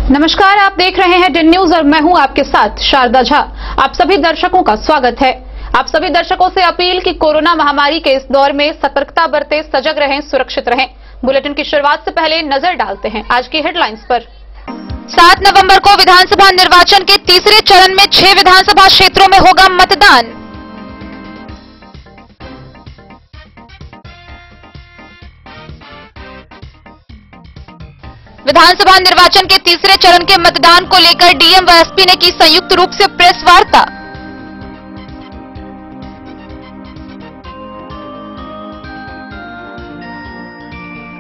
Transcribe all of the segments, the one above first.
नमस्कार, आप देख रहे हैं डिन न्यूज और मैं हूं आपके साथ शारदा झा। आप सभी दर्शकों का स्वागत है। आप सभी दर्शकों से अपील कि कोरोना महामारी के इस दौर में सतर्कता बरतें, सजग रहें, सुरक्षित रहें। बुलेटिन की शुरुआत से पहले नजर डालते हैं आज की हेडलाइंस पर। 7 नवंबर को विधानसभा निर्वाचन के तीसरे चरण में 6 विधानसभा क्षेत्रों में होगा मतदान। विधानसभा निर्वाचन के तीसरे चरण के मतदान को लेकर डीएम व एसपी ने की संयुक्त रूप से प्रेस वार्ता।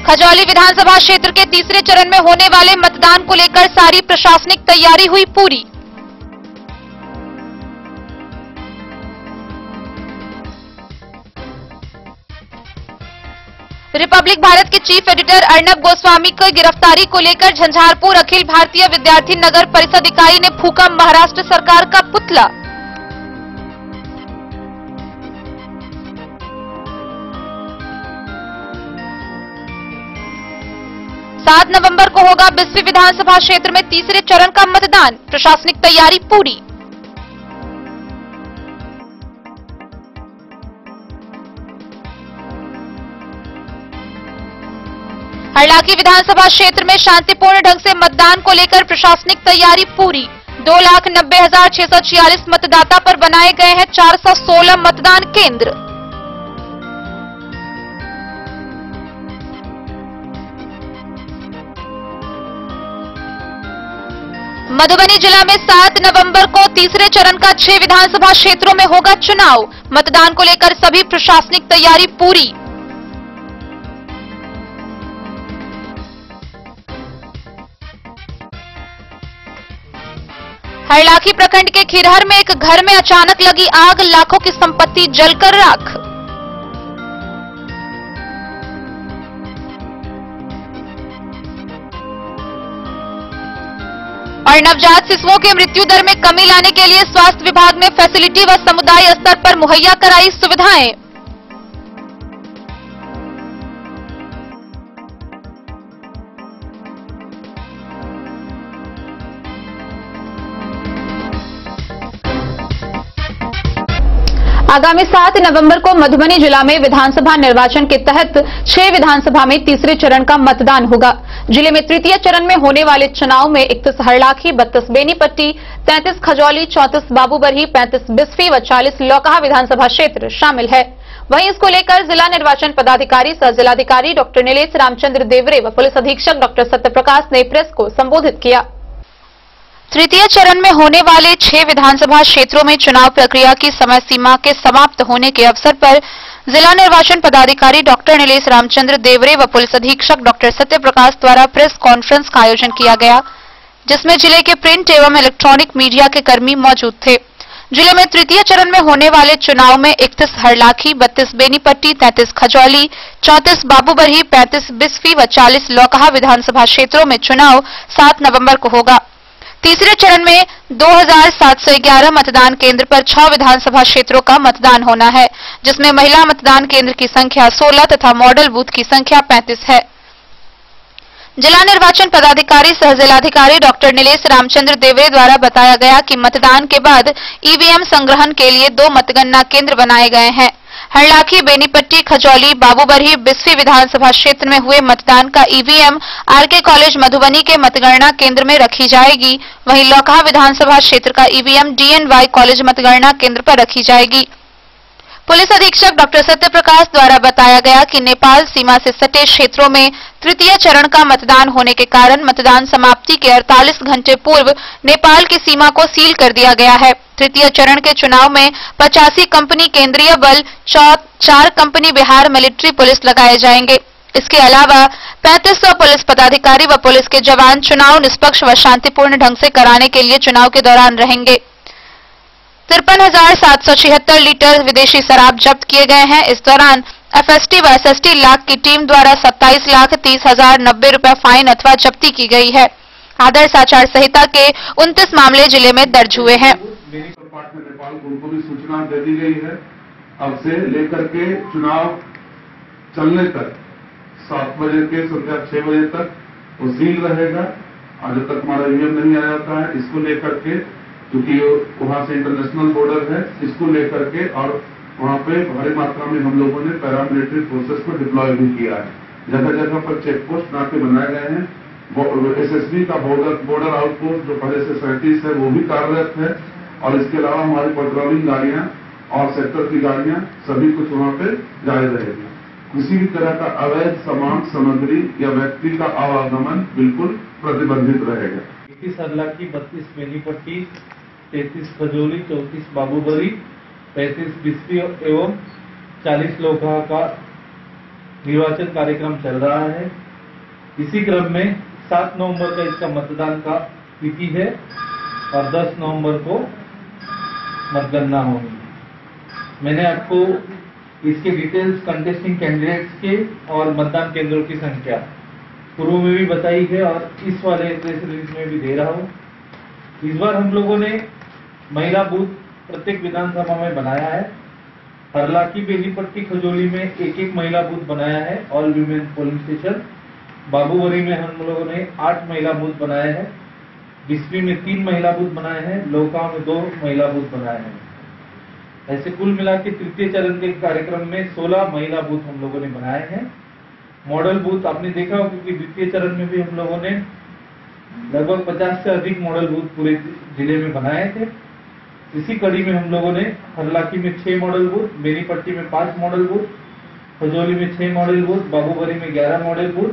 खजौली विधानसभा क्षेत्र के तीसरे चरण में होने वाले मतदान को लेकर सारी प्रशासनिक तैयारी हुई पूरी। रिपब्लिक भारत के चीफ एडिटर अर्नब गोस्वामी की गिरफ्तारी को लेकर झंझारपुर अखिल भारतीय विद्यार्थी नगर परिषद इकाई ने फूंका महाराष्ट्र सरकार का पुतला। सात नवंबर को होगा बिस्फी विधानसभा क्षेत्र में तीसरे चरण का मतदान, प्रशासनिक तैयारी पूरी। हरलाखी विधानसभा क्षेत्र में शांतिपूर्ण ढंग से मतदान को लेकर प्रशासनिक तैयारी पूरी। 2,90,646 मतदाता पर बनाए गए हैं 416 मतदान केंद्र। मधुबनी जिला में 7 नवंबर को तीसरे चरण का 6 विधानसभा क्षेत्रों में होगा चुनाव। मतदान को लेकर सभी प्रशासनिक तैयारी पूरी। हरलाखी प्रखंड के खिरहर में एक घर में अचानक लगी आग, लाखों की संपत्ति जलकर राख। और नवजात शिशुओं की मृत्यु दर में कमी लाने के लिए स्वास्थ्य विभाग ने फैसिलिटी व समुदाय स्तर पर मुहैया कराई सुविधाएं। आगामी 7 नवंबर को मधुबनी जिला में विधानसभा निर्वाचन के तहत 6 विधानसभा में तीसरे चरण का मतदान होगा। जिले में तृतीय चरण में होने वाले चुनाव में 31 हरलाखी, 32 बेनीपट्टी, 33 खजौली, 34 बाबूबरही, 35 बिस्फी व 40 लौकहा विधानसभा क्षेत्र शामिल है। वहीं इसको लेकर जिला निर्वाचन पदाधिकारी सह जिलाधिकारी डॉक्टर नीलेश रामचंद्र देवरे व पुलिस अधीक्षक डॉक्टर सत्यप्रकाश ने प्रेस को संबोधित किया। तृतीय चरण में होने वाले 6 विधानसभा क्षेत्रों में चुनाव प्रक्रिया की समय सीमा के समाप्त होने के अवसर पर जिला निर्वाचन पदाधिकारी डॉक्टर नीलेश रामचंद्र देवरे व पुलिस अधीक्षक डॉक्टर सत्यप्रकाश द्वारा प्रेस कॉन्फ्रेंस का आयोजन किया गया, जिसमें जिले के प्रिंट एवं इलेक्ट्रॉनिक मीडिया के कर्मी मौजूद थे। जिले में तृतीय चरण में होने वाले चुनाव में 31 हरलाखी, 32 बेनीपट्टी, 33 खजौली, 34 बाबूबरही, 35 बिस्फी व 40 लौकहा विधानसभा क्षेत्रों में चुनाव 7 नवंबर को होगा। तीसरे चरण में 2,711 मतदान केंद्र पर 6 विधानसभा क्षेत्रों का मतदान होना है, जिसमें महिला मतदान केंद्र की संख्या 16 तथा मॉडल बूथ की संख्या 35 है। जिला निर्वाचन पदाधिकारी सह जिलाधिकारी डॉक्टर नीलेश रामचंद्र देवरे द्वारा बताया गया कि मतदान के बाद ईवीएम संग्रहण के लिए 2 मतगणना केंद्र बनाए गए हैं। हरलाखी, बेनीपट्टी, खजौली, बाबूबरही, बिस्फी विधानसभा क्षेत्र में हुए मतदान का ईवीएम आरके कॉलेज मधुबनी के मतगणना केंद्र में रखी जाएगी। वहीं लौकहा विधानसभा क्षेत्र का ईवीएम डीएनवाई कॉलेज मतगणना केंद्र पर रखी जाएगी। पुलिस अधीक्षक डॉक्टर सत्यप्रकाश द्वारा बताया गया कि नेपाल सीमा से सटे क्षेत्रों में तृतीय चरण का मतदान होने के कारण मतदान समाप्ति के 48 घंटे पूर्व नेपाल की सीमा को सील कर दिया गया है। तृतीय चरण के चुनाव में 85 कंपनी केंद्रीय बल, 4 कंपनी बिहार मिलिट्री पुलिस लगाए जाएंगे। इसके अलावा 3500 पुलिस पदाधिकारी व पुलिस के जवान चुनाव निष्पक्ष व शांतिपूर्ण ढंग से कराने के लिए चुनाव के दौरान रहेंगे। 53,776 लीटर विदेशी शराब जब्त किए गए हैं। इस दौरान एफएसटी व एसएसटी लाख की टीम द्वारा 27,30,090 रुपए फाइन अथवा जब्ती की गई है। आदर्श आचार संहिता के 29 मामले जिले में दर्ज हुए हैं। नेपाल उनको भी सूचना दे दी गई है। अब से लेकर के चुनाव चलने तक 7 बजे के संध्या 6 बजे तक वो सील रहेगा आज तक हमारा ईवीएम नहीं आया था, इसको लेकर के क्योंकि वहां से इंटरनेशनल बॉर्डर है, इसको लेकर के और वहां पे भारी मात्रा में हम लोगों ने पैरामिलिट्री फोर्सेस को डिप्लॉय भी किया है। जगह जगह पर चेक पोस्ट नाके बनाए गए हैं। एसएसबी का बॉर्डर आउटपोस्ट जो पहले से 37 है वो भी कार्यरत है और इसके अलावा हमारी पेट्रोलिंग गाड़ियां और सेक्टर की गाड़ियां सभी कुछ वहां पे जारी रहेगी। किसी भी तरह का अवैध सामान, सामग्री या व्यक्ति का आवागमन बिल्कुल प्रतिबंधित रहेगा। 21 हरलाखी, 32 बेनीपट्टी, 33 खजोली, 34 बाबूबरी, 35 बिस्फी एवं 40 लोकहा का निर्वाचन कार्यक्रम चल रहा है। इसी क्रम में 7 नवंबर का इसका मतदान का तिथि है और 10 नवंबर को मतगणना होगी। मैंने आपको इसके डिटेल्स कंटेस्टिंग कैंडिडेट्स के और मतदान केंद्रों की संख्या पूर्व में भी बताई है और इस वाले प्रेस रिलीज में भी दे रहा हूं। इस बार हम लोगों ने महिला बूथ प्रत्येक विधानसभा में बनाया है। हरलाखी, बेनीपट्टी, खजोली में एक महिला बूथ बनाया है, ऑल वीमेन पोलिंग स्टेशन। बाबूबरी में हम लोगों ने 8 महिला बूथ बनाए हैं। बिस्फी में 3 महिला बूथ बनाए हैं। लोका में 2 महिला बूथ बनाए हैं। ऐसे कुल मिला के तृतीय चरण के कार्यक्रम में 16 महिला बूथ हम लोगों ने बनाए हैं। मॉडल बूथ आपने देखा हो क्योंकि द्वितीय चरण में भी हम लोगों ने लगभग 50 से अधिक मॉडल बूथ पूरे जिले में बनाए थे। इसी कड़ी में हम लोगों ने हरलाखी में 6 मॉडल बूथ, बेनीपट्टी में 5 मॉडल बूथ, खजोली में 6 मॉडल बूथ, बाबूबरी में 11 मॉडल बूथ,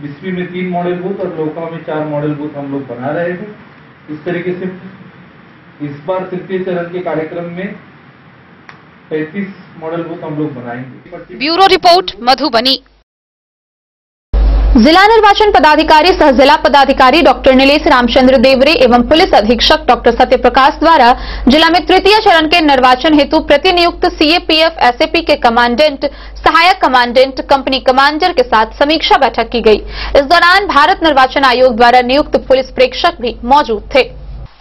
बिस्फी में 3 मॉडल बूथ और लोका में 4 मॉडल बूथ हम लोग बना रहे थे। इस तरीके से इस बार तृतीय चरण के कार्यक्रम में 35 मॉडल बूथ हम लोग बनाएंगे। Bureau report, Madhubani. जिला निर्वाचन पदाधिकारी सह जिला पदाधिकारी डॉक्टर नीलेश रामचंद्र देवरे एवं पुलिस अधीक्षक डॉक्टर सत्यप्रकाश द्वारा जिला में तृतीय चरण के निर्वाचन हेतु प्रतिनियुक्त सीएपीएफ एसएपी के कमांडेंट, सहायक कमांडेंट, कंपनी कमांडर के साथ समीक्षा बैठक की गई। इस दौरान भारत निर्वाचन आयोग द्वारा नियुक्त पुलिस प्रेक्षक भी मौजूद थे।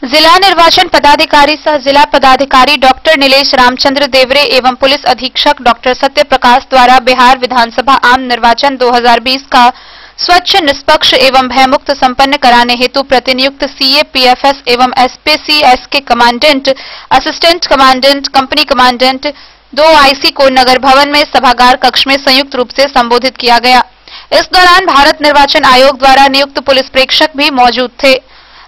जिला निर्वाचन पदाधिकारी सह जिला पदाधिकारी डॉक्टर नीलेश रामचंद्र देवरे एवं पुलिस अधीक्षक डॉक्टर सत्यप्रकाश द्वारा बिहार विधानसभा आम निर्वाचन 2020 का स्वच्छ, निष्पक्ष एवं भयमुक्त संपन्न कराने हेतु प्रतिनियुक्त सीएपीएफएस एवं एसपीसीएस के commandant, assistant commandant, company commandant 2 IC को नगर भवन में सभागार कक्ष में संयुक्त रूप से संबोधित किया गया। इस दौरान भारत निर्वाचन आयोग द्वारा नियुक्त पुलिस प्रेक्षक भी मौजूद थे।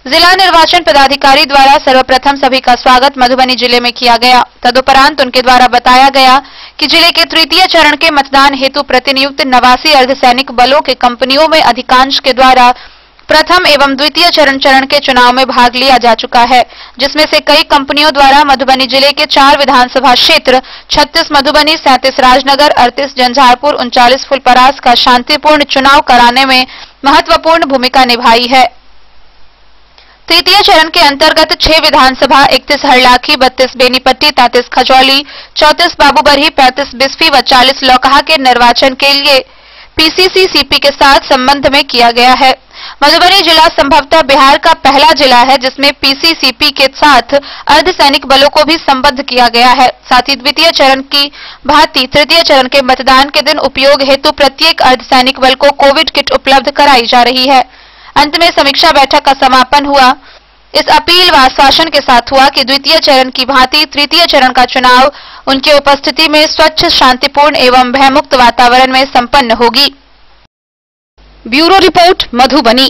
जिला निर्वाचन पदाधिकारी द्वारा सर्वप्रथम सभी का स्वागत मधुबनी जिले में किया गया। तदुपरांत उनके द्वारा बताया गया कि जिले के तृतीय चरण के मतदान हेतु प्रतिनियुक्त 89 अर्धसैनिक बलों के कंपनियों में अधिकांश के द्वारा प्रथम एवं द्वितीय चरण के चुनाव में भाग लिया जा चुका है, जिसमें से कई कंपनियों द्वारा मधुबनी जिले के 4 विधानसभा क्षेत्र 36 मधुबनी, 37 राजनगर, 38 झंझारपुर, 39 फुलपरास का शांतिपूर्ण चुनाव कराने में महत्वपूर्ण भूमिका निभाई है। तृतीय चरण के अंतर्गत 6 विधानसभा, 31 हरलाखी, 32 बेनीपट्टी, 33 खजौली, 34 बाबूबरही, 35 बिस्फी व 40 लोकहा के निर्वाचन के लिए पीसीसी सीपी के साथ संबंध में किया गया है। मधुबनी जिला संभवतः बिहार का पहला जिला है जिसमें पीसीसीपी के साथ अर्धसैनिक बलों को भी संबद्ध किया गया है। साथ ही द्वितीय चरण की भांति तृतीय चरण के मतदान के दिन उपयोग हेतु प्रत्येक अर्धसैनिक बल को कोविड किट उपलब्ध कराई जा रही है। अंत में समीक्षा बैठक का समापन हुआ। इस अपील व आश्वासन के साथ हुआ कि द्वितीय चरण की भांति तृतीय चरण का चुनाव उनकी उपस्थिति में स्वच्छ, शांतिपूर्ण एवं भयमुक्त वातावरण में संपन्न होगी। Bureau report, Madhubani.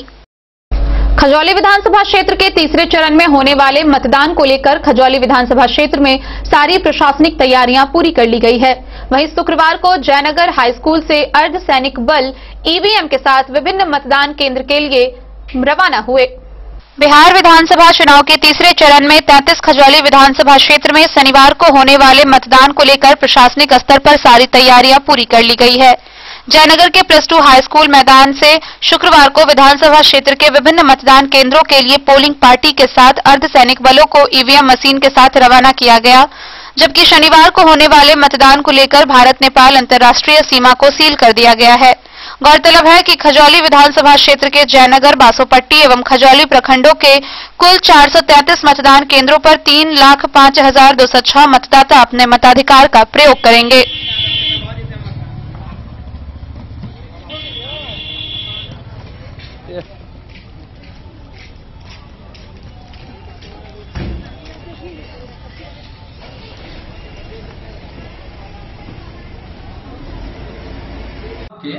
खजौली विधानसभा क्षेत्र के तीसरे चरण में होने वाले मतदान को लेकर खजौली विधानसभा क्षेत्र में सारी प्रशासनिक तैयारियां पूरी कर ली गई है। वहीं शुक्रवार को जयनगर हाई स्कूल से अर्धसैनिक बल ईवीएम के साथ विभिन्न मतदान केंद्र के लिए रवाना हुए। बिहार विधानसभा चुनाव के तीसरे चरण में 33 खजौली विधानसभा क्षेत्र में शनिवार को होने वाले मतदान को लेकर प्रशासनिक स्तर पर सारी तैयारियां पूरी कर ली गई है। जयनगर के +2 हाई स्कूल मैदान से शुक्रवार को विधानसभा क्षेत्र के विभिन्न मतदान केंद्रों के लिए पोलिंग पार्टी के साथ अर्धसैनिक बलों को ईवीएम मशीन के साथ रवाना किया गया, जबकि शनिवार को होने वाले मतदान को लेकर भारत नेपाल अंतर्राष्ट्रीय सीमा को सील कर दिया गया है। गौरतलब है कि खजौली विधानसभा क्षेत्र के जयनगर, बासोपट्टी एवं खजौली प्रखंडों के कुल 433 मतदान केंद्रों पर 3,05,206 मतदाता अपने मताधिकार का प्रयोग करेंगे। के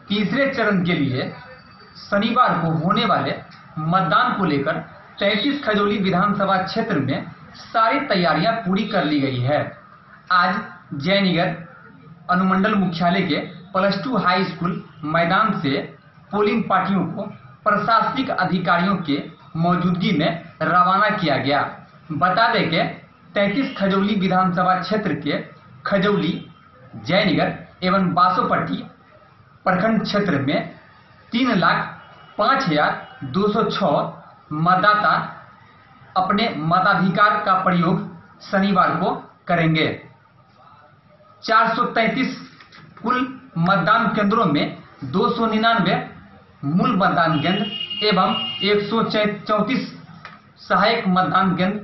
तीसरे चरण के लिए शनिवार को होने वाले मतदान को लेकर 33 खजौली विधानसभा क्षेत्र में सारी तैयारियां पूरी कर ली गई है। आज जयनगर अनुमंडल मुख्यालय के +2 हाई स्कूल मैदान से पोलिंग पार्टियों को प्रशासनिक अधिकारियों के मौजूदगी में रवाना किया गया। बता दें कि 33 खजौली विधानसभा क्षेत्र के खजौली, जयनगर एवं बासोपट्टी प्रखंड क्षेत्र में 3,05,206 मतदाता अपने मताधिकार का प्रयोग शनिवार को करेंगे। 433 कुल मतदान केंद्रों में 299 मूल मतदान केंद्र एवं 134 सहायक मतदान केंद्र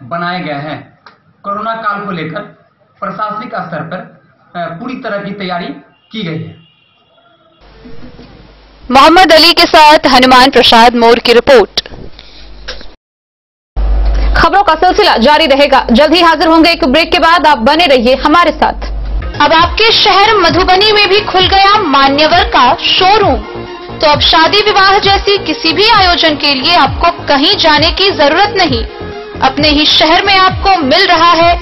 बनाए गए हैं। कोरोना काल को लेकर प्रशासनिक स्तर पर पूरी तरह की तैयारी की गई है। मोहम्मद अली के साथ हनुमान प्रसाद मोर की रिपोर्ट। खबरों का सिलसिला जारी रहेगा। जल्द ही हाजिर होंगे एक ब्रेक के बाद। आप बने रहिए हमारे साथ। अब आपके शहर मधुबनी में भी खुल गया मान्यवर का शोरूम। तो अब शादी विवाह जैसी किसी भी आयोजन के लिए आपको कहीं जाने की जरूरत नहीं। अपने ही शहर में आपको मिल रहा है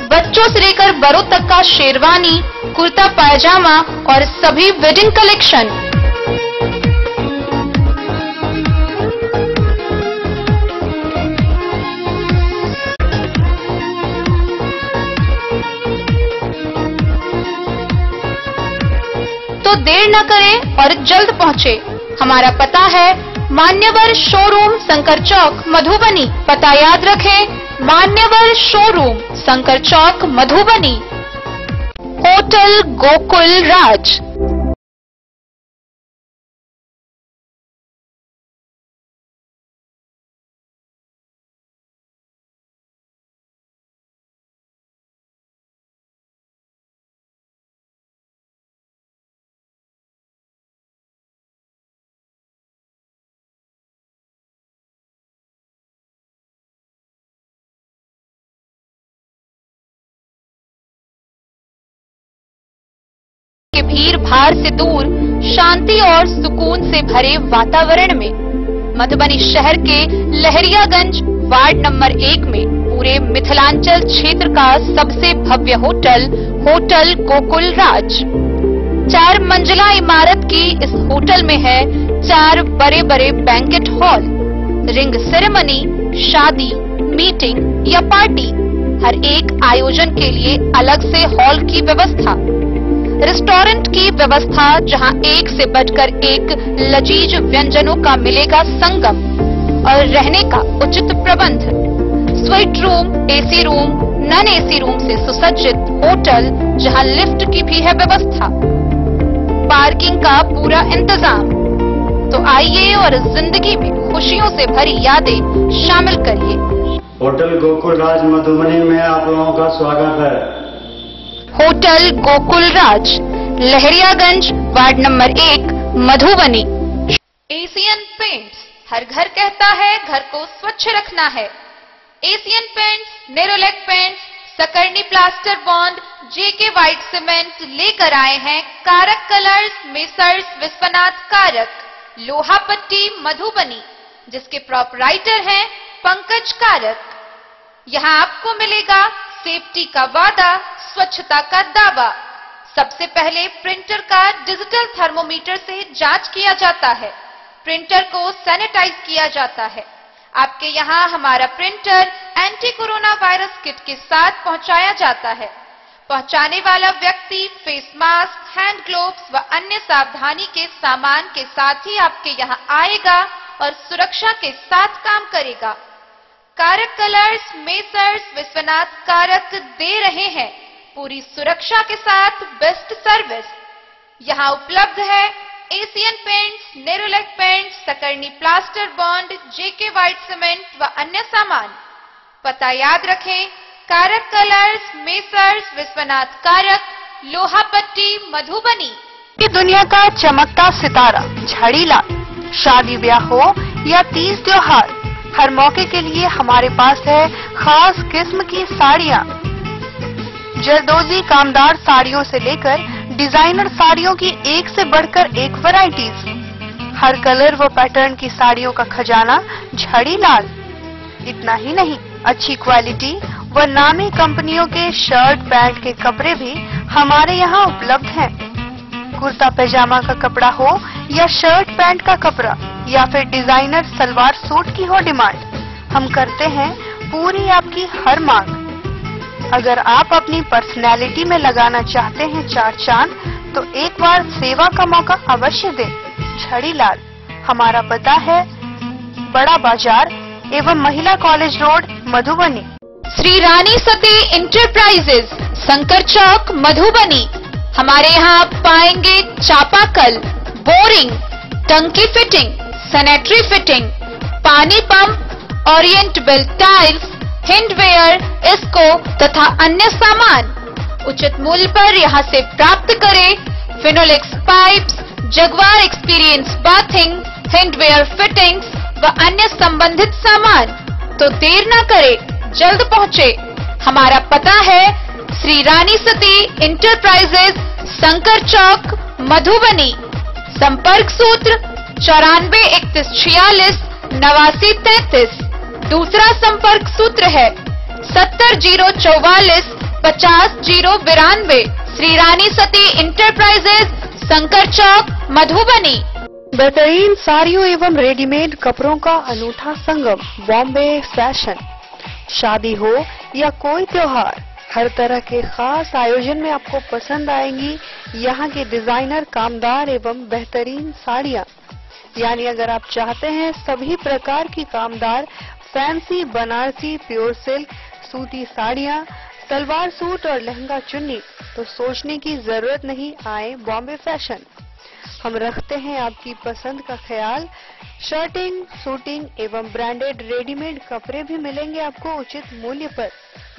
बच्चों से लेकर बड़ों तक का शेरवानी, कुर्ता पायजामा और सभी वेडिंग कलेक्शन। तो देर न करें और जल्द पहुंचे। हमारा पता है मान्यवर शोरूम, शंकर चौक, मधुबनी। पता याद रखें, मान्यवर शोरूम, शंकर चौक, मधुबनी। होटल गोकुल राज। के भीड़ भाड़ से दूर, शांति और सुकून से भरे वातावरण में मधुबनी शहर के लहरियागंज वार्ड नंबर 1 में पूरे मिथिलांचल क्षेत्र का सबसे भव्य होटल, होटल गोकुल राज। 4 मंजिला इमारत की इस होटल में है 4 बड़े बड़े बैंकेट हॉल, रिंग सेरेमनी, शादी, मीटिंग या पार्टी, हर एक आयोजन के लिए अलग से हॉल की व्यवस्था, रेस्टोरेंट की व्यवस्था जहां एक से बढ़कर एक लजीज व्यंजनों का मिलेगा संगम, और रहने का उचित प्रबंध, suite room, AC room, non AC room से सुसज्जित होटल जहां लिफ्ट की भी है व्यवस्था, पार्किंग का पूरा इंतजाम। तो आइए और जिंदगी में खुशियों से भरी यादें शामिल करिए। होटल गोकुल राज मधुबनी में आप लोगों का स्वागत है। Hotel Gokul Raj, Lahariaganj ward number 1, Madhubani. Asian paints, हर घर कहता है घर को स्वच्छ रखना है। Asian paints, Nerolac paints, Sakarni plaster bond, JK white cement लेकर आए हैं कारक कलर्स, मेसर्स विश्वनाथ कारक, लोहा पट्टी, मधुबनी, जिसके प्रोपराइटर हैं पंकज कारक। यहाँ आपको मिलेगा सेफ्टी का वादा, स्वच्छता का दावा। सबसे पहले प्रिंटर का डिजिटल थर्मोमीटर से जांच किया जाता है, प्रिंटर को सैनिटाइज किया जाता है। आपके यहाँ हमारा printer anti corona virus kit के साथ पहुंचाया जाता है। पहुंचाने वाला व्यक्ति फेस मास्क, हैंड ग्लोव्स व अन्य सावधानी के सामान के साथ ही आपके यहाँ आएगा और सुरक्षा के साथ काम करेगा। कारक कलर्स, मेसर्स विश्वनाथ कारक दे रहे हैं पूरी सुरक्षा के साथ बेस्ट सर्विस। यहाँ उपलब्ध है Asian paints, Nerolac paints, Sakarni plaster bond, JK white cement व अन्य सामान। पता याद रखें, कारक कलर्स, मेसर्स विश्वनाथ कारक, लोहा पट्टी, मधुबनी। दुनिया का चमकता सितारा, झाड़ीलाल। शादी ब्याह हो या तीज त्योहार, हर मौके के लिए हमारे पास है खास किस्म की साड़ियाँ। जरदोजी कामदार साड़ियों से लेकर डिजाइनर साड़ियों की एक से बढ़कर एक वैरायटीज, हर कलर व पैटर्न की साड़ियों का खजाना झड़ी लाल। इतना ही नहीं, अच्छी क्वालिटी व नामी कंपनियों के शर्ट पैंट के कपड़े भी हमारे यहाँ उपलब्ध हैं। कुर्ता पैजामा का कपड़ा हो या शर्ट पैंट का कपड़ा या फिर डिजाइनर सलवार सूट की हो डिमांड, हम करते हैं पूरी आपकी हर मांग। अगर आप अपनी पर्सनैलिटी में लगाना चाहते हैं चार चांद तो एक बार सेवा का मौका अवश्य दें। झड़ी लाल, हमारा पता है बड़ा बाजार एवं महिला college road, Madhubani. Shri Rani Sati enterprises, Shankar चौक, मधुबनी। हमारे यहाँ आप पाएंगे चापाकल, बोरिंग, टंकी फिटिंग, सैनिटरी फिटिंग, पानी पंप, ओरिएंट बेल टाइल्स, हैंडवेयर, इसको तथा अन्य सामान उचित मूल्य पर यहाँ से प्राप्त करें। Finolex pipes, Jaguar experience bathing, hardware fittings व अन्य संबंधित सामान। तो देर न करें, जल्द पहुँचे। हमारा पता है श्री रानी सती इंटरप्राइजेज, शंकर चौक, मधुबनी। संपर्क सूत्र 94 31 46 89 33। दूसरा संपर्क सूत्र है 70 044 50 092। श्री रानी सती इंटरप्राइजेज, शंकर चौक, मधुबनी। बेहतरीन साड़ियों एवं रेडीमेड कपड़ों का अनूठा संगम, बॉम्बे फैशन। शादी हो या कोई त्योहार, हर तरह के खास आयोजन में आपको पसंद आएंगी यहाँ की डिजाइनर कामदार एवं बेहतरीन साड़ियाँ। यानी अगर आप चाहते हैं सभी प्रकार की कामदार फैंसी बनारसी प्योर सिल्क सूती साड़ियाँ, सलवार सूट और लहंगा चुन्नी, तो सोचने की जरूरत नहीं, आए बॉम्बे फैशन। हम रखते हैं आपकी पसंद का ख्याल। शर्टिंग, सूटिंग एवं ब्रांडेड रेडीमेड कपड़े भी मिलेंगे आपको उचित मूल्य पर।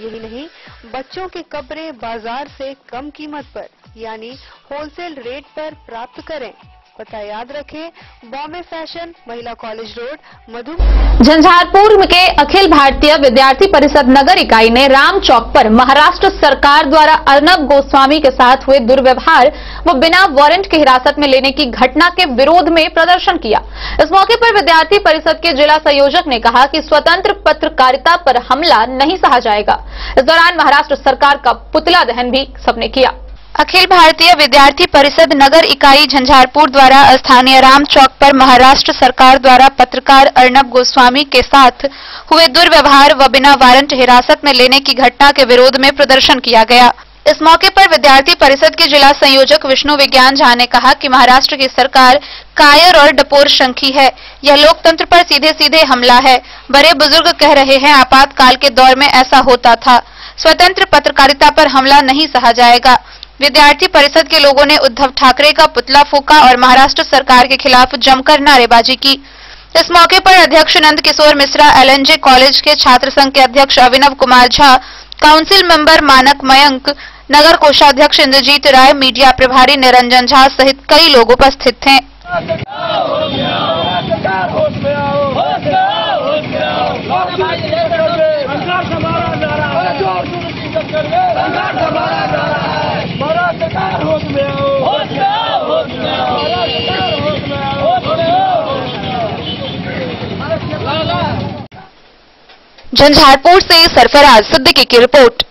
यही नहीं, बच्चों के कपड़े बाजार से कम कीमत पर यानी होलसेल रेट पर प्राप्त करें। पता याद रखें, बॉम्बे फैशन, महिला कॉलेज रोड, मधुबनी। झंझारपुर के अखिल भारतीय विद्यार्थी परिषद नगर इकाई ने राम चौक पर महाराष्ट्र सरकार द्वारा अर्नब गोस्वामी के साथ हुए दुर्व्यवहार व बिना वारंट की हिरासत में लेने की घटना के विरोध में प्रदर्शन किया। इस मौके पर विद्यार्थी परिषद के जिला संयोजक ने कहा कि स्वतंत्र पत्रकारिता पर हमला नहीं सहा जाएगा। इस दौरान महाराष्ट्र सरकार का पुतला दहन भी सबने किया। अखिल भारतीय विद्यार्थी परिषद नगर इकाई झंझारपुर द्वारा स्थानीय राम चौक पर महाराष्ट्र सरकार द्वारा पत्रकार अर्नब गोस्वामी के साथ हुए दुर्व्यवहार व बिना वारंट हिरासत में लेने की घटना के विरोध में प्रदर्शन किया गया। इस मौके पर विद्यार्थी परिषद के जिला संयोजक विष्णु विज्ञान झा ने कहा कि महाराष्ट्र की सरकार कायर और डपोर शंखी है। यह लोकतंत्र पर सीधे सीधे हमला है। बड़े बुजुर्ग कह रहे हैं आपातकाल के दौर में ऐसा होता था। स्वतंत्र पत्रकारिता पर हमला नहीं सहा जाएगा। विद्यार्थी परिषद के लोगों ने उद्धव ठाकरे का पुतला फूंका और महाराष्ट्र सरकार के खिलाफ जमकर नारेबाजी की। इस मौके पर अध्यक्ष नंद किशोर मिश्रा, LNJ कॉलेज के छात्र संघ के अध्यक्ष अभिनव कुमार झा, काउंसिल मेंबर मानक मयंक, नगर कोषाध्यक्ष इंद्रजीत राय, मीडिया प्रभारी निरंजन झा सहित कई लोग उपस्थित थे। झंझारपुर से सरफराज सिद्दीकी की रिपोर्ट।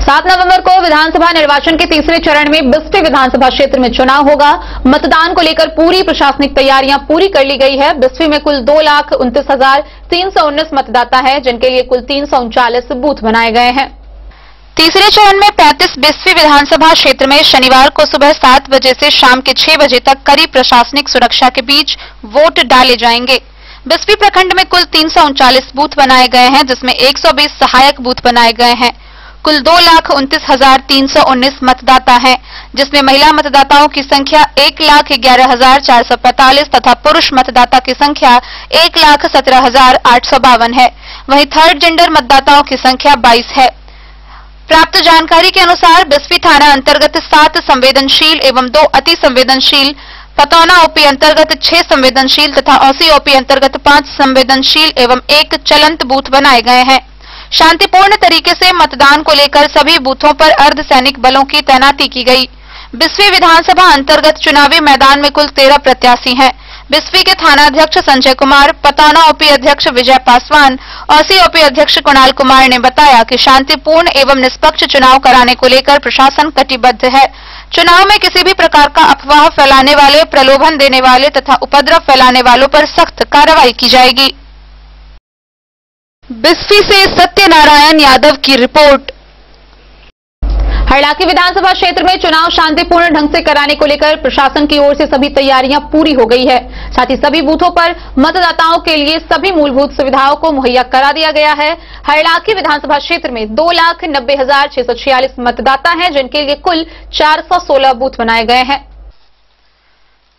7 नवंबर को विधानसभा निर्वाचन के तीसरे चरण में बिस्फी विधानसभा क्षेत्र में चुनाव होगा। मतदान को लेकर पूरी प्रशासनिक तैयारियां पूरी कर ली गई है। बिस्फी में कुल 2,29,319 मतदाता है, जिनके लिए कुल 339 बूथ बनाए गए हैं। तीसरे चरण में 35 बिस्फी विधानसभा क्षेत्र में शनिवार को सुबह 7 बजे से शाम के 6 बजे तक कड़ी प्रशासनिक सुरक्षा के बीच वोट डाले जाएंगे। बिस्फी प्रखंड में कुल 339 बूथ बनाए गए हैं, जिसमें 120 सहायक बूथ बनाए गए हैं। कुल 2,29,319 मतदाता हैं, जिसमें महिला मतदाताओं की संख्या 1,11,445 तथा पुरुष मतदाता की संख्या 1,17,852 है। वहीं थर्ड जेंडर मतदाताओं की संख्या 22 है। प्राप्त जानकारी के अनुसार बिस्फी थाना अंतर्गत 7 संवेदनशील एवं 2 अति संवेदनशील, पतौना ओपी अंतर्गत 6 संवेदनशील तथा औसी ओपी अंतर्गत 5 संवेदनशील एवं 1 चलंत बूथ बनाए गए हैं। शांतिपूर्ण तरीके से मतदान को लेकर सभी बूथों पर अर्धसैनिक बलों की तैनाती की गई। बिस्फी विधानसभा अंतर्गत चुनावी मैदान में कुल 13 प्रत्याशी हैं। बिस्फी के थानाध्यक्ष संजय कुमार, पताना ओपी अध्यक्ष विजय पासवान, औसी ओपी अध्यक्ष कुणाल कुमार ने बताया कि शांतिपूर्ण एवं निष्पक्ष चुनाव कराने को लेकर प्रशासन कटिबद्ध है। चुनाव में किसी भी प्रकार का अफवाह फैलाने वाले, प्रलोभन देने वाले तथा उपद्रव फैलाने वालों पर सख्त कार्रवाई की जाएगी। बिस्फी से सत्यनारायण यादव की रिपोर्ट। हरलाखी विधानसभा क्षेत्र में चुनाव शांतिपूर्ण ढंग से कराने को लेकर प्रशासन की ओर से सभी तैयारियां पूरी हो गई है। साथ ही सभी बूथों पर मतदाताओं के लिए सभी मूलभूत सुविधाओं को मुहैया करा दिया गया है। हरलाखी विधानसभा क्षेत्र में 2,90,646 मतदाता हैं, जिनके लिए कुल 416 बूथ बनाए गए हैं।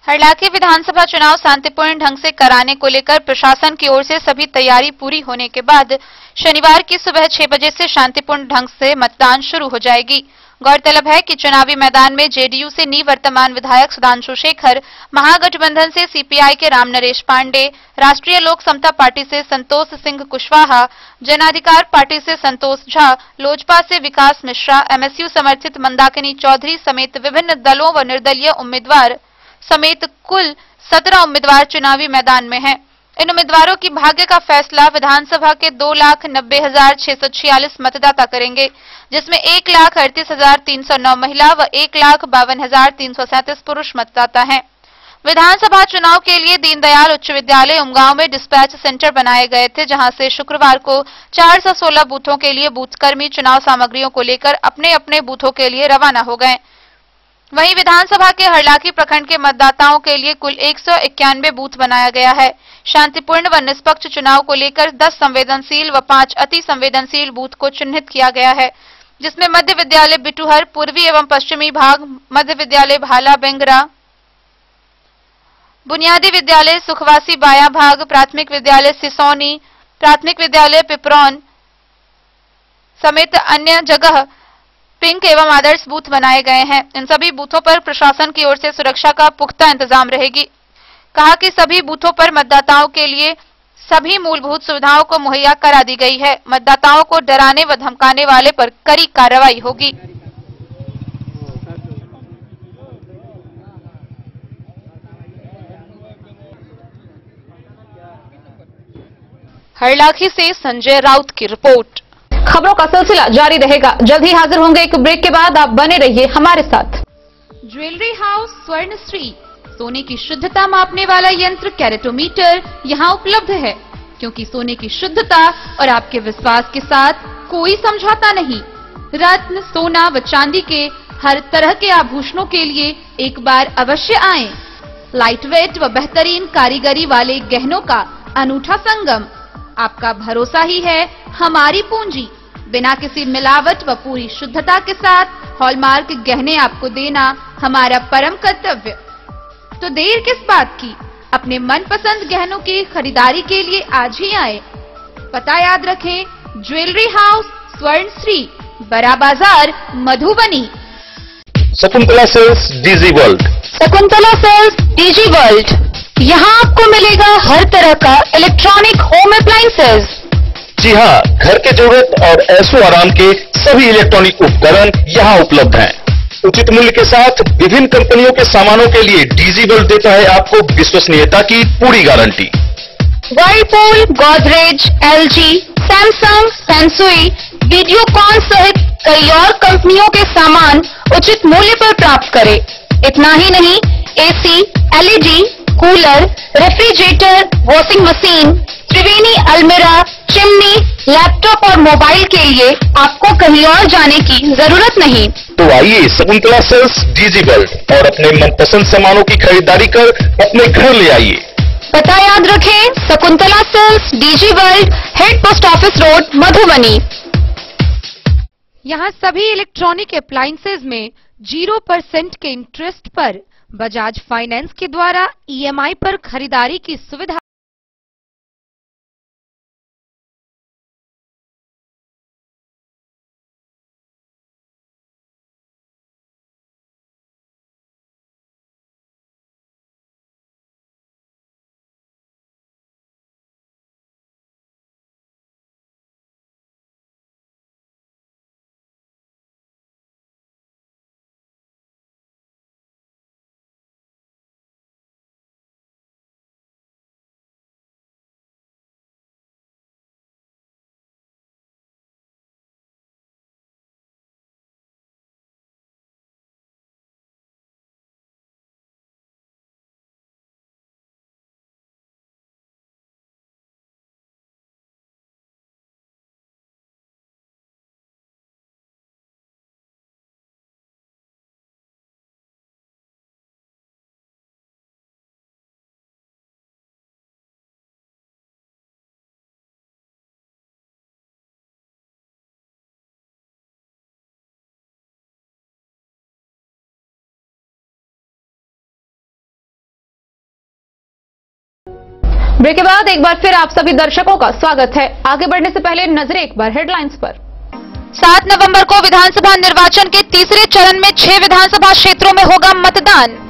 हरलाखी विधानसभा चुनाव शांतिपूर्ण ढंग से कराने को लेकर प्रशासन की ओर से सभी तैयारी पूरी होने के बाद शनिवार की सुबह 6 बजे से शांतिपूर्ण ढंग से मतदान शुरू हो जाएगी। गौरतलब है कि चुनावी मैदान में जेडीयू से निवर्तमान विधायक सुधांशु शेखर, महागठबंधन से सीपीआई के राम नरेश पांडे, राष्ट्रीय लोक समता पार्टी से संतोष सिंह कुशवाहा, जनाधिकार पार्टी से संतोष झा, लोजपा से विकास मिश्रा, एमएसयू समर्थित मंदाकिनी चौधरी समेत विभिन्न दलों व निर्दलीय उम्मीदवार समेत कुल 17 उम्मीदवार चुनावी मैदान में हैं। इन उम्मीदवारों की भाग्य का फैसला विधानसभा के 2,90,646 मतदाता करेंगे, जिसमें 1,38,309 महिला व 1,52,337 पुरुष मतदाता हैं। विधानसभा चुनाव के लिए दीनदयाल उच्च विद्यालय उमगांव में डिस्पैच सेंटर बनाए गए थे, जहां से शुक्रवार को 416 बूथों के लिए बूथकर्मी चुनाव सामग्रियों को लेकर अपने अपने बूथों के लिए रवाना हो गए। वहीं विधानसभा के हरलाखी प्रखंड के मतदाताओं के लिए कुल 191 बूथ बनाया गया है। शांतिपूर्ण व निष्पक्ष चुनाव को लेकर 10 संवेदनशील व 5 अति संवेदनशील बूथ को चिन्हित किया गया है, जिसमें मध्य विद्यालय बिटूहर, पूर्वी एवं पश्चिमी भाग, मध्य विद्यालय भाला बेंगरा, बुनियादी विद्यालय सुखवासी बाया भाग, प्राथमिक विद्यालय सिसौनी, प्राथमिक विद्यालय पिपरौन समेत अन्य जगह पिंक एवं आदर्श बूथ बनाए गए हैं। इन सभी बूथों पर प्रशासन की ओर से सुरक्षा का पुख्ता इंतजाम रहेगी। कहा कि सभी बूथों पर मतदाताओं के लिए सभी मूलभूत सुविधाओं को मुहैया करा दी गई है। मतदाताओं को डराने व धमकाने वाले पर कड़ी कार्रवाई होगी। हरलाखी से संजय राउत की रिपोर्ट। खबरों का सिलसिला जारी रहेगा। जल्द ही हाजिर होंगे एक ब्रेक के बाद। आप बने रहिए हमारे साथ। ज्वेलरी हाउस स्वर्णश्री, सोने की शुद्धता मापने वाला यंत्र कैरेटोमीटर यहाँ उपलब्ध है, क्योंकि सोने की शुद्धता और आपके विश्वास के साथ कोई समझौता नहीं। रत्न, सोना व चांदी के हर तरह के आभूषणों के लिए एक बार अवश्य आएं। लाइट वेट व बेहतरीन कारीगरी वाले गहनों का अनूठा संगम। आपका भरोसा ही है हमारी पूंजी। बिना किसी मिलावट व पूरी शुद्धता के साथ हॉलमार्क गहने आपको देना हमारा परम कर्तव्य। तो देर किस बात की, अपने मनपसंद गहनों की खरीदारी के लिए आज ही आए। पता याद रखें, jewellery house Swarnashree, Bada Bazaar, Madhubani. Shakuntala sales DG world. Shakuntala sales DG world, यहाँ आपको मिलेगा हर तरह का इलेक्ट्रॉनिक होम अप्लायंसेज। जी हाँ, घर के जरूरत और ऐशो आराम के सभी इलेक्ट्रॉनिक उपकरण यहाँ उपलब्ध हैं। उचित मूल्य के साथ विभिन्न कंपनियों के सामानों के लिए डीजी वर्ल्ड देता है आपको विश्वसनीयता की पूरी guarantee. Whirlpool, Godrej, LG, Samsung, Sansui, Videocon सहित कई और कंपनियों के सामान उचित मूल्य पर प्राप्त करें। इतना ही नहीं, AC, LED, cooler, refrigerator, washing machine, Triveni अलमीरा, चिमनी, लैपटॉप और मोबाइल के लिए आपको कहीं और जाने की जरूरत नहीं। तो आइए शकुंतला सेल्स डीजी वर्ल्ड और अपने मनपसंद सामानों की खरीदारी कर अपने घर ले आइए। पता याद रखें, Shakuntala sales DG world, head post office road, Madhubani. यहाँ सभी इलेक्ट्रॉनिक अप्लायंसेज में 0% के इंटरेस्ट पर बजाज फाइनेंस के द्वारा ईएमआई पर खरीदारी की सुविधा ब्रेक के बाद एक बार फिर आप सभी दर्शकों का स्वागत है। आगे बढ़ने से पहले नजरें एक बार हेडलाइंस पर। 7 नवंबर को विधानसभा निर्वाचन के तीसरे चरण में 6 विधानसभा क्षेत्रों में होगा मतदान।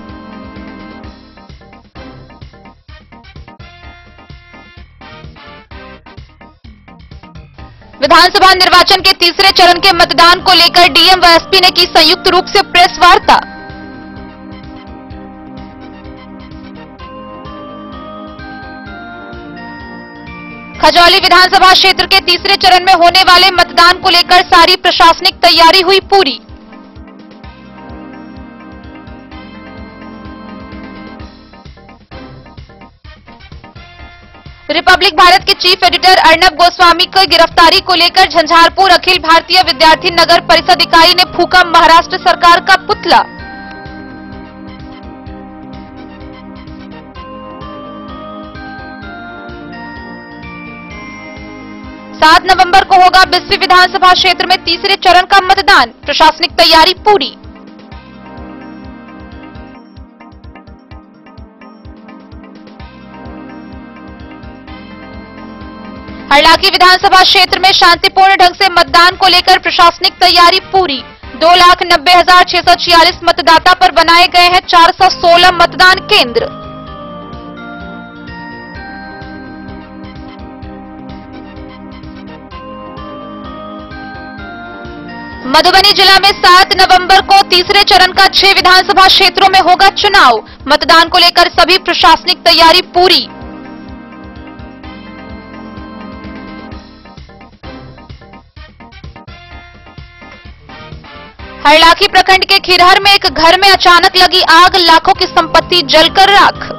विधानसभा निर्वाचन के तीसरे चरण के मतदान को लेकर डीएम व एसपी ने की संयुक्त रूप से प्रेस वार्ता। खजौली विधानसभा क्षेत्र के तीसरे चरण में होने वाले मतदान को लेकर सारी प्रशासनिक तैयारी हुई पूरी। रिपब्लिक भारत के चीफ एडिटर अर्नब गोस्वामी की गिरफ्तारी को लेकर झंझारपुर अखिल भारतीय विद्यार्थी नगर परिषद इकाई ने फूंका महाराष्ट्र सरकार का पुतला। सात नवंबर को होगा बिस्फी विधानसभा क्षेत्र में तीसरे चरण का मतदान, प्रशासनिक तैयारी पूरी। हरलाखी विधानसभा क्षेत्र में शांतिपूर्ण ढंग से मतदान को लेकर प्रशासनिक तैयारी पूरी। 2,90,646 मतदाता पर बनाए गए हैं 416 मतदान केंद्र। मधुबनी जिला में 7 नवंबर को तीसरे चरण का 6 विधानसभा क्षेत्रों में होगा चुनाव। मतदान को लेकर सभी प्रशासनिक तैयारी पूरी। हरलाखी प्रखंड के खिरहर में एक घर में अचानक लगी आग, लाखों की संपत्ति जलकर राख।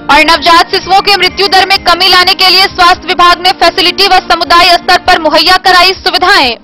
और नवजात शिशुओं की मृत्यु दर में कमी लाने के लिए स्वास्थ्य विभाग ने फैसिलिटी व समुदाय स्तर पर मुहैया कराई सुविधाएं।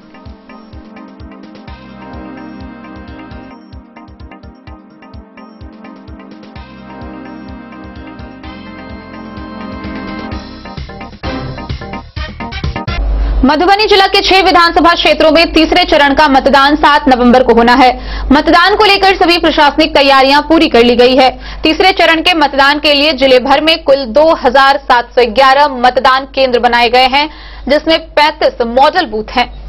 मधुबनी जिला के 6 विधानसभा क्षेत्रों में तीसरे चरण का मतदान 7 नवंबर को होना है। मतदान को लेकर सभी प्रशासनिक तैयारियां पूरी कर ली गई है। तीसरे चरण के मतदान के लिए जिले भर में कुल 2,711 मतदान केंद्र बनाए गए हैं, जिसमें 35 मॉडल बूथ हैं।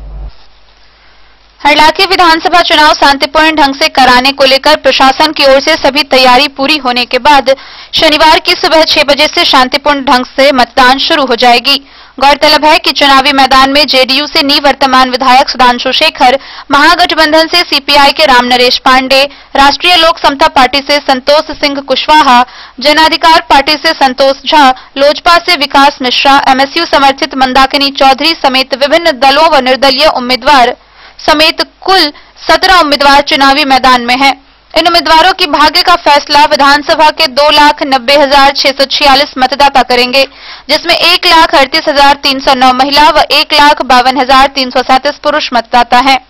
हरलाखी विधानसभा चुनाव शांतिपूर्ण ढंग से कराने को लेकर प्रशासन की ओर से सभी तैयारी पूरी होने के बाद शनिवार की सुबह 6 बजे से शांतिपूर्ण ढंग से मतदान शुरू हो जाएगी। गौरतलब है कि चुनावी मैदान में जेडीयू से निवर्तमान विधायक सुधांशु शेखर, महागठबंधन से सीपीआई के राम नरेश पांडे, राष्ट्रीय लोक समता पार्टी से संतोष सिंह कुशवाहा, जनाधिकार पार्टी से संतोष झा, लोजपा से विकास मिश्रा, एमएसयू समर्थित मंदाकिनी चौधरी समेत विभिन्न दलों व निर्दलीय उम्मीदवार समेत कुल 17 उम्मीदवार चुनावी मैदान में हैं। इन उम्मीदवारों की भाग्य का फैसला विधानसभा के 2,90,646 मतदाता करेंगे, जिसमें 1,38,309 महिला व 1,52,337 पुरुष मतदाता हैं।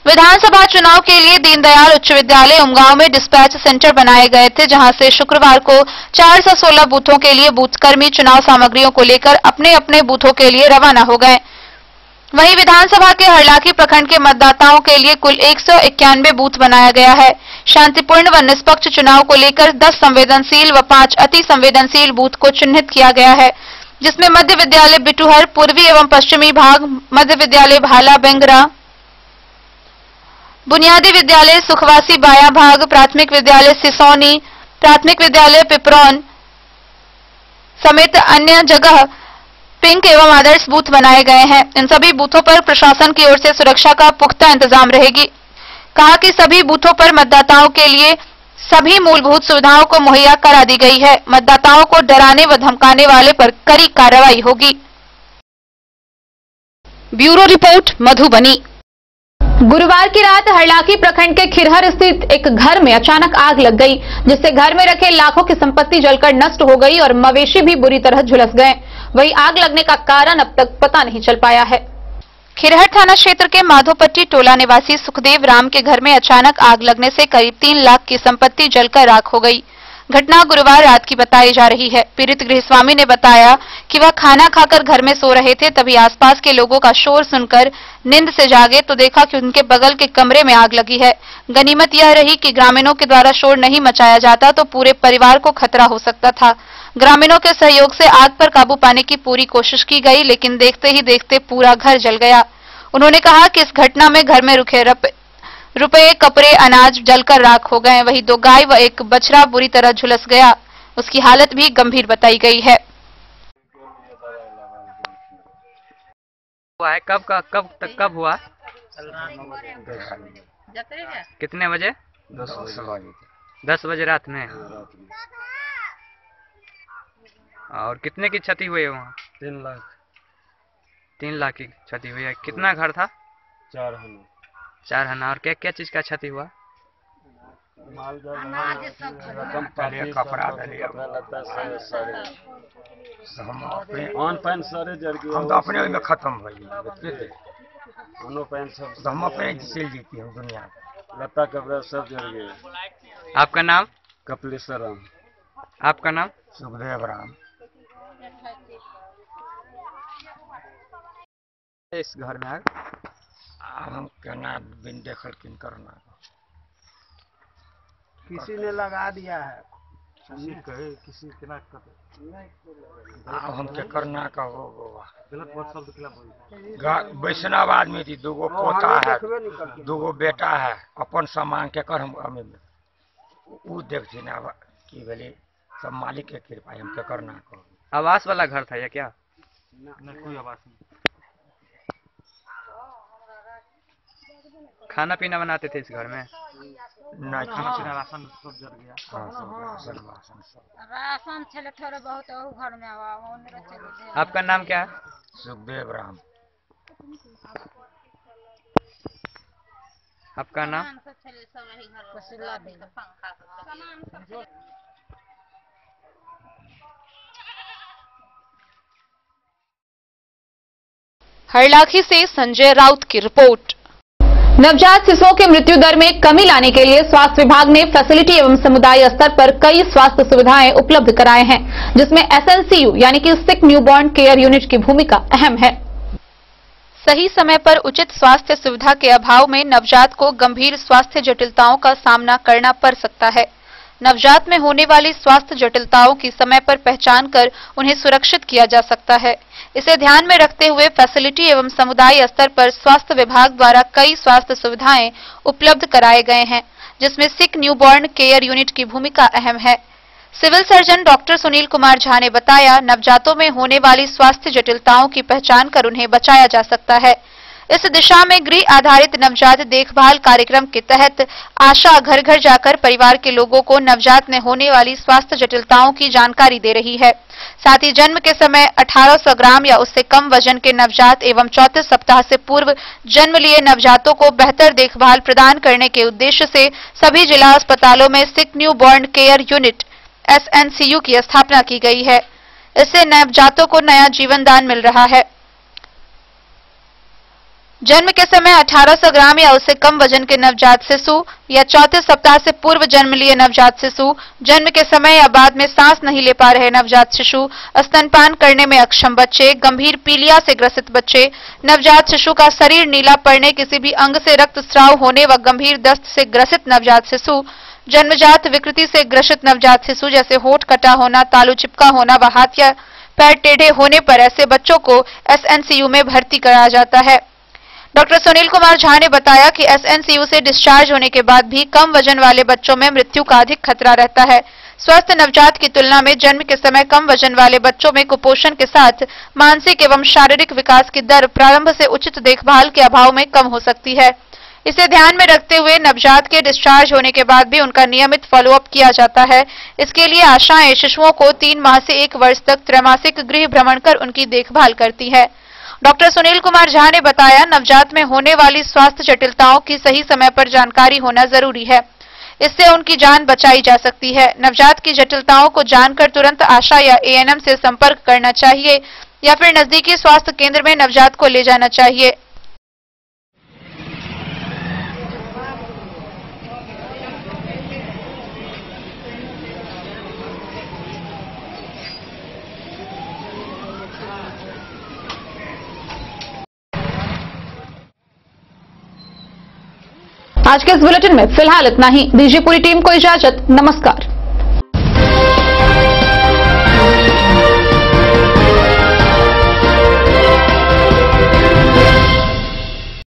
विधानसभा चुनाव के लिए दीनदयाल उच्च विद्यालय उमगांव में डिस्पैच सेंटर बनाए गए थे, जहां से शुक्रवार को 416 बूथों के लिए बूथकर्मी चुनाव सामग्रियों को लेकर अपने अपने बूथों के लिए रवाना हो गए। वहीं विधानसभा के हरलाखी प्रखंड के मतदाताओं के लिए कुल 191 बूथ बनाया गया है। शांतिपूर्ण व निष्पक्ष चुनाव को लेकर 10 संवेदनशील व 5 अति संवेदनशील बूथ को चिन्हित किया गया है, जिसमें मध्य विद्यालय बिटूहर, पूर्वी एवं पश्चिमी भाग, मध्य विद्यालय भाला बेंगरा, बुनियादी विद्यालय सुखवासी बाया भाग, प्राथमिक विद्यालय सिसौनी, प्राथमिक विद्यालय पिपरौन समेत अन्य जगह पिंक एवं आदर्श बूथ बनाए गए हैं। इन सभी बूथों पर प्रशासन की ओर से सुरक्षा का पुख्ता इंतजाम रहेगी। कहा कि सभी बूथों पर मतदाताओं के लिए सभी मूलभूत सुविधाओं को मुहैया करा दी गई है। मतदाताओं को डराने व धमकाने वाले पर कड़ी कार्रवाई होगी। Bureau report, Madhubani. गुरुवार की रात हरलाखी प्रखंड के खिरहर स्थित एक घर में अचानक आग लग गई, जिससे घर में रखे लाखों की संपत्ति जलकर नष्ट हो गई और मवेशी भी बुरी तरह झुलस गए। वहीं आग लगने का कारण अब तक पता नहीं चल पाया है। खिरहर थाना क्षेत्र के माधोपट्टी टोला निवासी सुखदेव राम के घर में अचानक आग लगने से करीब 3 लाख की संपत्ति जलकर राख हो गई। घटना गुरुवार रात की बताई जा रही है। पीड़ित गृहस्वामी ने बताया कि वह खाना खाकर घर में सो रहे थे, तभी आसपास के लोगों का शोर सुनकर नींद से जागे तो देखा कि उनके बगल के कमरे में आग लगी है। गनीमत यह रही कि ग्रामीणों के द्वारा शोर नहीं मचाया जाता तो पूरे परिवार को खतरा हो सकता था। ग्रामीणों के सहयोग से आग पर काबू पाने की पूरी कोशिश की गई, लेकिन देखते ही देखते पूरा घर जल गया। उन्होंने कहा कि इस घटना में घर में रुके रुपए, कपड़े, अनाज जलकर राख हो गए। वहीं 2 गाय व 1 बछड़ा बुरी तरह झुलस गया। उसकी हालत भी गंभीर बताई गई है। कब हुआ? कितने बजे? 10 बजे रात में। और कितने की क्षति हुई है वहाँ? 3 लाख की क्षति हुई है। कितना घर था? 4 हना। और क्या क्या चीज का क्षति हुआ? कपड़ा हम तो अपने में खत्म हम अपने चल जीती हम दुनिया लता कपड़ा सब जल गए। आपका नाम? कपिलेश्वर राम। आपका नाम? सुखदेव राम। इस घर में आग हम कहना बिन देखल किन करना किसी ने लगा दिया है। किसी हम के करना का हो वैष्णव आदमी थी, 2 पोता है, 2 बेटा है, अपन सामान के कर हम वो देखती ना कि बोले सब मालिक के कृपा हम के करना को। आवास वाला घर था या क्या? नहीं कोई आवास नहीं। खाना पीना बनाते थे इस घर में? नहीं, खाना राशन सब जल गया। राशन चले थोड़े बहुत घर में। आपका नाम क्या है? सुखदेव राम। आपका नाम? हरलाखी से संजय राउत की रिपोर्ट। नवजात शिशुओं की मृत्यु दर में कमी लाने के लिए स्वास्थ्य विभाग ने फैसिलिटी एवं समुदाय स्तर पर कई स्वास्थ्य सुविधाएं उपलब्ध कराए हैं, जिसमें SNCU यानी कि सिक न्यूबॉर्न केयर यूनिट की भूमिका अहम है। सही समय पर उचित स्वास्थ्य सुविधा के अभाव में नवजात को गंभीर स्वास्थ्य जटिलताओं का सामना करना पड़ सकता है। नवजात में होने वाली स्वास्थ्य जटिलताओं की समय पर पहचान कर उन्हें सुरक्षित किया जा सकता है। इसे ध्यान में रखते हुए फैसिलिटी एवं समुदाय स्तर पर स्वास्थ्य विभाग द्वारा कई स्वास्थ्य सुविधाएं उपलब्ध कराए गए हैं, जिसमें सिक न्यूबॉर्न केयर यूनिट की भूमिका अहम है। Civil surgeon doctor Sunil Kumar Jha ने बताया, नवजातों में होने वाली स्वास्थ्य जटिलताओं की पहचान कर उन्हें बचाया जा सकता है। इस दिशा में गृह आधारित नवजात देखभाल कार्यक्रम के तहत आशा घर घर जाकर परिवार के लोगों को नवजात में होने वाली स्वास्थ्य जटिलताओं की जानकारी दे रही है। साथ ही जन्म के समय 1800 ग्राम या उससे कम वजन के नवजात एवं 34 सप्ताह से पूर्व जन्म लिए नवजातों को बेहतर देखभाल प्रदान करने के उद्देश्य से सभी जिला अस्पतालों में सिक न्यूबॉर्न केयर यूनिट SNCU की स्थापना की गई है। इससे नवजातों को नया जीवन दान मिल रहा है। जन्म के समय 1800 ग्राम या उससे कम वजन के नवजात शिशु या 34 सप्ताह से पूर्व जन्म लिए नवजात शिशु, जन्म के समय या बाद में सांस नहीं ले पा रहे नवजात शिशु, स्तनपान करने में अक्षम बच्चे, गंभीर पीलिया से ग्रसित बच्चे, नवजात शिशु का शरीर नीला पड़ने, किसी भी अंग से रक्तस्राव होने व गंभीर दस्त से ग्रसित नवजात शिशु, जन्मजात विकृति से ग्रसित नवजात शिशु जैसे होठ कटा होना, तालू चिपका होना व हाथ या पैर टेढ़े होने पर ऐसे बच्चों को SNCU में भर्ती कराया जाता है। डॉक्टर सुनील कुमार झा ने बताया कि SNCU से डिस्चार्ज होने के बाद भी कम वजन वाले बच्चों में मृत्यु का अधिक खतरा रहता है। स्वस्थ नवजात की तुलना में जन्म के समय कम वजन वाले बच्चों में कुपोषण के साथ मानसिक एवं शारीरिक विकास की दर प्रारंभ से उचित देखभाल के अभाव में कम हो सकती है। इसे ध्यान में रखते हुए नवजात के डिस्चार्ज होने के बाद भी उनका नियमित फॉलोअप किया जाता है। इसके लिए आशाएं शिशुओं को 3 माह से 1 वर्ष तक त्रैमासिक गृह भ्रमण कर उनकी देखभाल करती है। डॉक्टर सुनील कुमार झा ने बताया, नवजात में होने वाली स्वास्थ्य जटिलताओं की सही समय पर जानकारी होना जरूरी है। इससे उनकी जान बचाई जा सकती है। नवजात की जटिलताओं को जानकर तुरंत आशा या ANM से संपर्क करना चाहिए या फिर नजदीकी स्वास्थ्य केंद्र में नवजात को ले जाना चाहिए। आज के इस बुलेटिन में फिलहाल इतना ही। दीजिए पूरी टीम को इजाजत। नमस्कार।